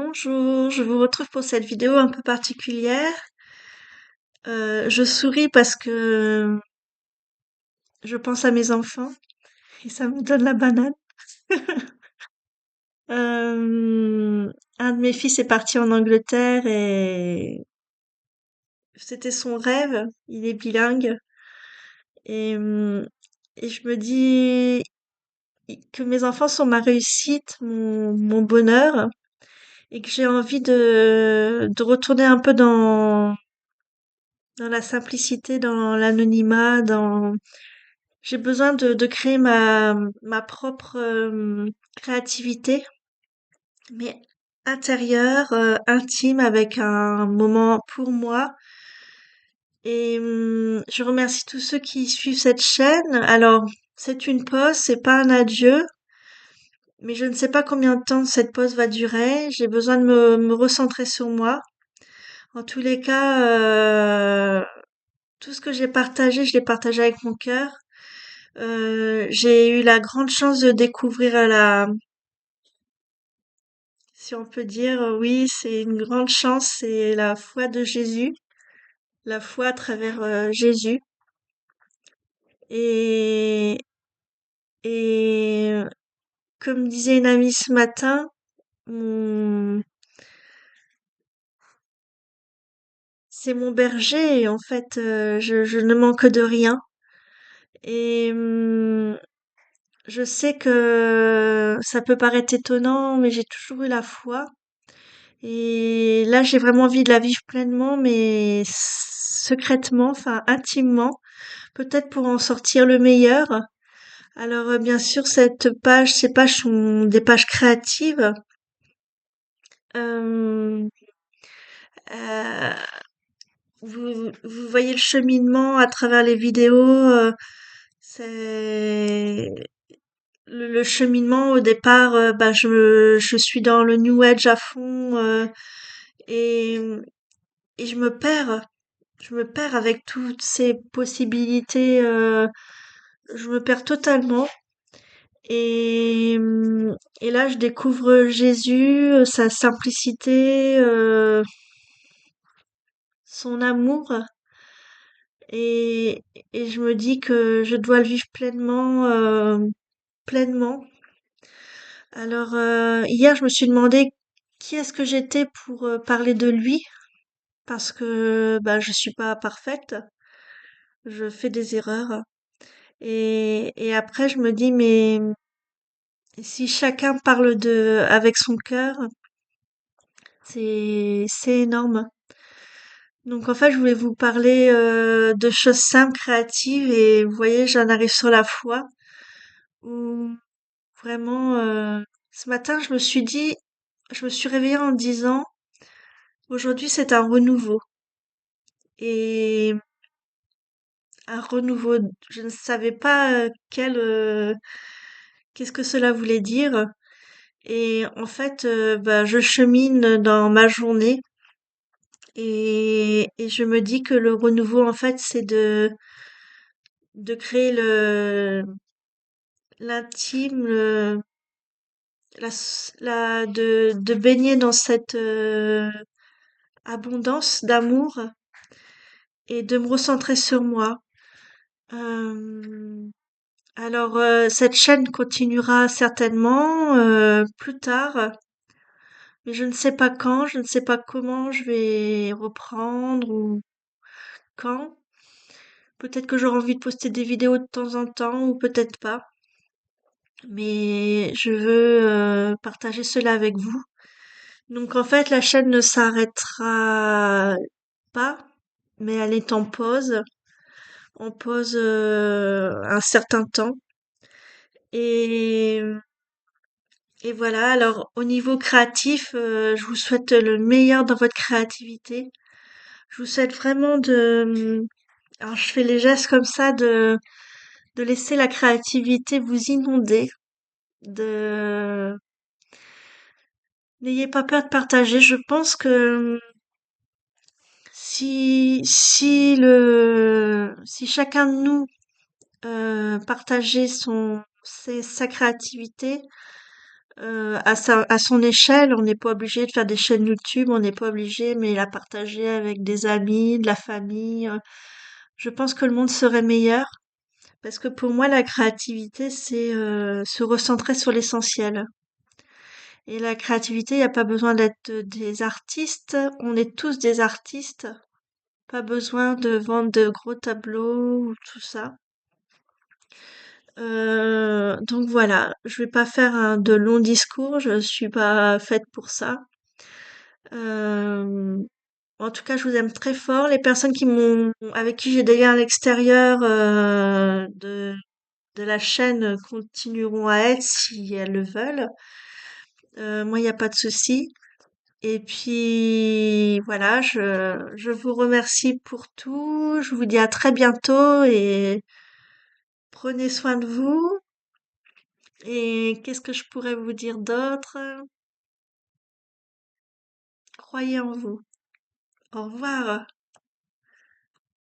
Bonjour, je vous retrouve pour cette vidéo un peu particulière. Je souris parce que je pense à mes enfants et ça me donne la banane. Un de mes fils est parti en Angleterre et c'était son rêve. Il est bilingue et, et je me dis que mes enfants sont ma réussite, mon bonheur et que j'ai envie de retourner un peu dans la simplicité, dans l'anonymat, j'ai besoin de créer ma propre créativité, mais intérieure, intime, avec un moment pour moi. Et je remercie tous ceux qui suivent cette chaîne. Alors, c'est une pause, c'est pas un adieu, mais je ne sais pas combien de temps cette pause va durer. J'ai besoin de me recentrer sur moi. En tous les cas, tout ce que j'ai partagé, je l'ai partagé avec mon cœur. J'ai eu la grande chance de découvrir si on peut dire, oui, c'est une grande chance, c'est la foi de Jésus, la foi à travers Jésus. Et, et comme disait une amie ce matin, mon- c'est mon berger, et en fait, je ne manque de rien. Et je sais que ça peut paraître étonnant, mais j'ai toujours eu la foi. Et là, j'ai vraiment envie de la vivre pleinement, mais secrètement, enfin intimement, peut-être pour en sortir le meilleur. Alors, bien sûr, ces pages sont des pages créatives. Euh, euh, vous voyez le cheminement à travers les vidéos. C'est le cheminement au départ. Bah, je suis dans le New Age à fond et, et je me perds. Je me perds avec toutes ces possibilités. Je me perds totalement. Et, et là, je découvre Jésus, sa simplicité, son amour, et, et je me dis que je dois le vivre pleinement, pleinement. Alors, hier, je me suis demandé qui est-ce que j'étais pour parler de lui, parce que bah, je suis pas parfaite, je fais des erreurs. Et après, je me dis, mais si chacun parle avec son cœur, c'est énorme. Donc en fait, je voulais vous parler de choses simples, créatives, et vous voyez, j'en arrive sur la foi où vraiment, ce matin, je me suis réveillée en me disant, aujourd'hui c'est un renouveau. Et un renouveau, je ne savais pas qu'est-ce que cela voulait dire. Et en fait, bah, je chemine dans ma journée et je me dis que le renouveau, en fait, c'est de créer l'intime, de baigner dans cette abondance d'amour et de me recentrer sur moi. Euh, alors, cette chaîne continuera certainement plus tard, mais je ne sais pas quand, je ne sais pas comment je vais reprendre ou quand. Peut-être que j'aurai envie de poster des vidéos de temps en temps ou peut-être pas. Mais je veux partager cela avec vous. Donc en fait, la chaîne ne s'arrêtera pas, mais elle est en pause un certain temps. Et, et voilà, alors au niveau créatif, je vous souhaite le meilleur dans votre créativité. Je vous souhaite vraiment alors je fais les gestes comme ça, de laisser la créativité vous inonder, de n'ayez pas peur de partager. Je pense que si chacun de nous partageait sa créativité, à son échelle. On n'est pas obligé de faire des chaînes YouTube, on n'est pas obligé, mais la partager avec des amis, de la famille. Je pense que le monde serait meilleur parce que pour moi, la créativité, c'est se recentrer sur l'essentiel. Et la créativité, il n'y a pas besoin d'être des artistes. On est tous des artistes. Pas besoin de vendre de gros tableaux ou tout ça. Donc voilà, je vais pas faire de longs discours, je suis pas faite pour ça. Euh, En tout cas, je vous aime très fort. Les personnes avec qui j'ai des liens à l'extérieur de la chaîne continueront à être si elles le veulent. Moi, il n'y a pas de souci. Et puis voilà, je vous remercie pour tout. Je vous dis à très bientôt et prenez soin de vous. Et qu'est-ce que je pourrais vous dire d'autre? Croyez en vous. Au revoir.